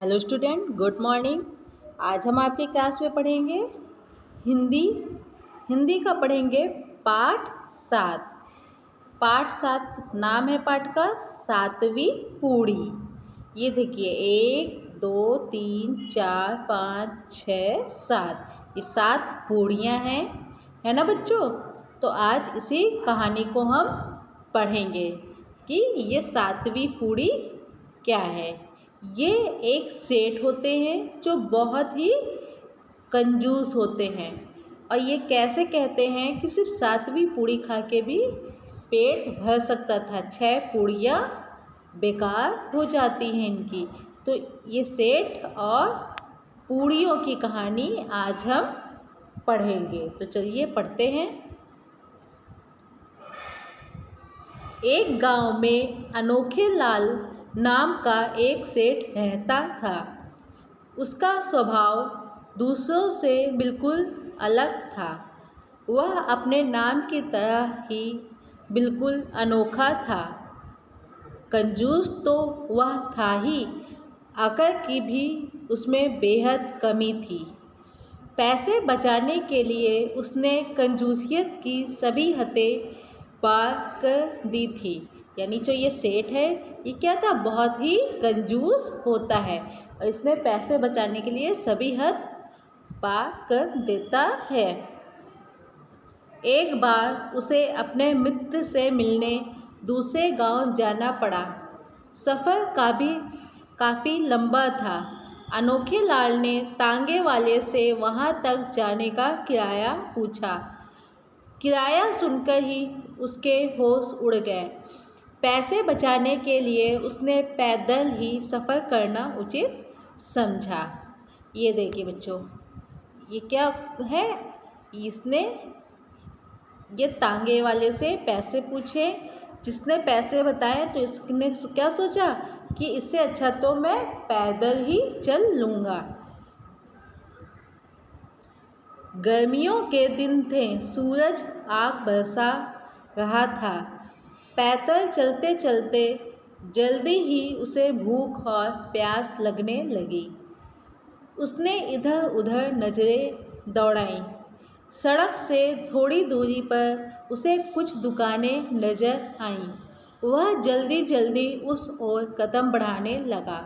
Hello student, good morning. आज हम आपकी क्लास में पढ़ेंगे हिंदी। हिंदी का पढ़ेंगे पाठ 7। पाठ 7 नाम है पाठ का सातवीं पूड़ी। ये देखिए 1 2 3 4 5 6 7, ये 7 पूड़ियाँ हैं, है ना बच्चों। तो आज इसी कहानी को हम पढ़ेंगे कि ये सातवीं पूड़ी क्या है। ये एक सेठ होते हैं जो बहुत ही कंजूस होते हैं, और ये कैसे कहते हैं कि सिर्फ सातवीं पूड़ी खा के भी पेट भर सकता था, 6 पूड़ियाँ बेकार हो जाती हैं इनकी। तो ये सेठ और पूड़ियों की कहानी आज हम पढ़ेंगे। तो चलिए पढ़ते हैं। एक गांव में अनोखे लाल नाम का एक सेठ रहता था। उसका स्वभाव दूसरों से बिल्कुल अलग था। वह अपने नाम की तरह ही बिल्कुल अनोखा था। कंजूस तो वह था ही, अकल की भी उसमें बेहद कमी थी। पैसे बचाने के लिए उसने कंजूसियत की सभी हदें पार कर दी थी। यानी जो ये सेठ है, ये क्या था, बहुत ही कंजूस होता है, और इसने पैसे बचाने के लिए सभी हद पार कर देता है। एक बार उसे अपने मित्र से मिलने दूसरे गांव जाना पड़ा। सफ़र काफ़ी लंबा था। अनोखे लाल ने तांगे वाले से वहां तक जाने का किराया पूछा। किराया सुनकर ही उसके होश उड़ गए। पैसे बचाने के लिए उसने पैदल ही सफ़र करना उचित समझा। ये देखिए बच्चों, ये क्या है, इसने ये तांगे वाले से पैसे पूछे। जिसने पैसे बताए तो इसने क्या सोचा कि इससे अच्छा तो मैं पैदल ही चल लूँगा। गर्मियों के दिन थे, सूरज आग बरसा रहा था। पैदल चलते चलते जल्दी ही उसे भूख और प्यास लगने लगी। उसने इधर उधर नज़रें दौड़ाईं। सड़क से थोड़ी दूरी पर उसे कुछ दुकानें नज़र आईं। वह जल्दी जल्दी उस ओर कदम बढ़ाने लगा।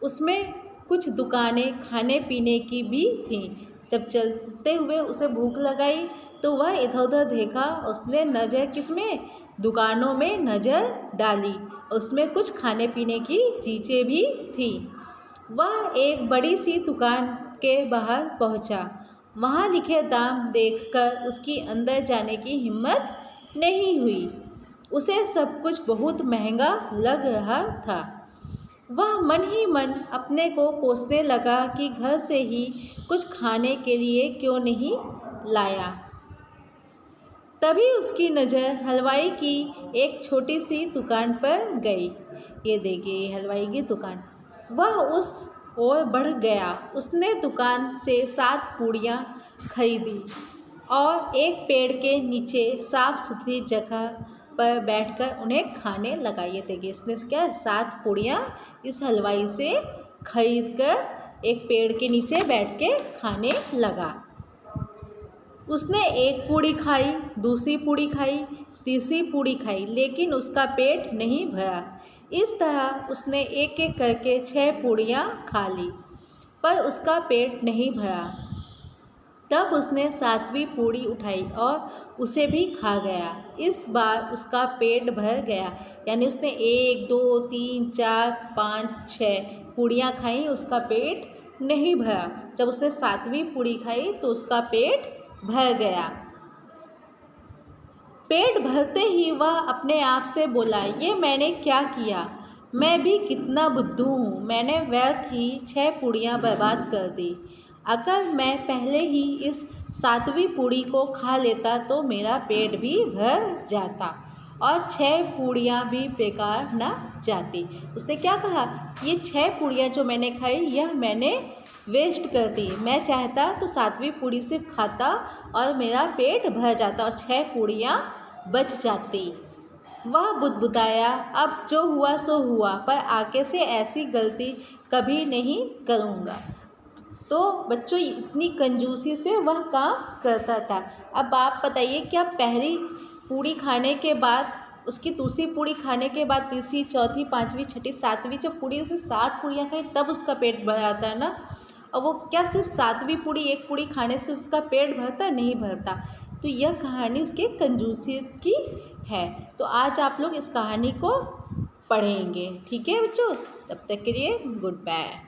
उसमें कुछ दुकानें खाने पीने की भी थीं। जब चलते हुए उसे भूख लगाई तो वह इधर उधर देखा। उसने नज़र किसमें, दुकानों में नज़र डाली। उसमें कुछ खाने पीने की चीज़ें भी थीं। वह एक बड़ी सी दुकान के बाहर पहुंचा। वहां लिखे दाम देखकर उसकी अंदर जाने की हिम्मत नहीं हुई। उसे सब कुछ बहुत महंगा लग रहा था। वह मन ही मन अपने को कोसने लगा कि घर से ही कुछ खाने के लिए क्यों नहीं लाया। तभी उसकी नज़र हलवाई की एक छोटी सी दुकान पर गई। ये देखिए हलवाई की दुकान। वह उस ओर बढ़ गया। उसने दुकान से 7 पूड़ियाँ खरीदी और एक पेड़ के नीचे साफ सुथरी जगह पर बैठकर उन्हें खाने लगा। ये देखिए इसने क्या 7 पूड़ियाँ इस हलवाई से खरीद कर एक पेड़ के नीचे बैठ के खाने लगा। उसने एक पूड़ी खाई, दूसरी पूड़ी खाई, तीसरी पूड़ी खाई, लेकिन उसका पेट नहीं भरा। इस तरह उसने एक एक करके 6 पूड़ियाँ खा ली, पर उसका पेट नहीं भरा। तब उसने 7वीं पूड़ी उठाई और उसे भी खा गया। इस बार उसका पेट भर गया। यानी उसने 1 2 3 4 5 6 पूड़ियाँ खाई, उसका पेट नहीं भरा। जब उसने 7वीं पूड़ी खाई तो उसका पेट भर गया। पेट भरते ही वह अपने आप से बोला, ये मैंने क्या किया, मैं भी कितना बुद्धू हूँ। मैंने व्यर्थ ही 6 पूड़ियाँ बर्बाद कर दी। अगर मैं पहले ही इस 7वीं पूड़ी को खा लेता तो मेरा पेट भी भर जाता और 6 पूड़ियाँ भी बेकार न जाती। उसने क्या कहा, ये 6 पूड़ियाँ जो मैंने खाई यह मैंने वेस्ट कर दी। मैं चाहता तो 7वीं पूड़ी सिर्फ खाता और मेरा पेट भर जाता और 6 पूड़ियाँ बच जाती। वह बुदबुदाया, अब जो हुआ सो हुआ, पर आगे से ऐसी गलती कभी नहीं करूँगा। तो बच्चों इतनी कंजूसी से वह काम करता था। अब आप बताइए क्या पहली पूड़ी खाने के बाद उसकी दूसरी पूड़ी खाने के बाद तीसरी, चौथी, पाँचवीं, छठी, सातवीं जब पूड़ी उसने 7 पूड़ियाँ खाई तब उसका पेट भरा था ना। और वो क्या सिर्फ 7वीं पूड़ी एक पूड़ी खाने से उसका पेट भरता? नहीं भरता। तो यह कहानी उसके कंजूसी की है। तो आज आप लोग इस कहानी को पढ़ेंगे, ठीक है बच्चों? तब तक के लिए गुड बाय।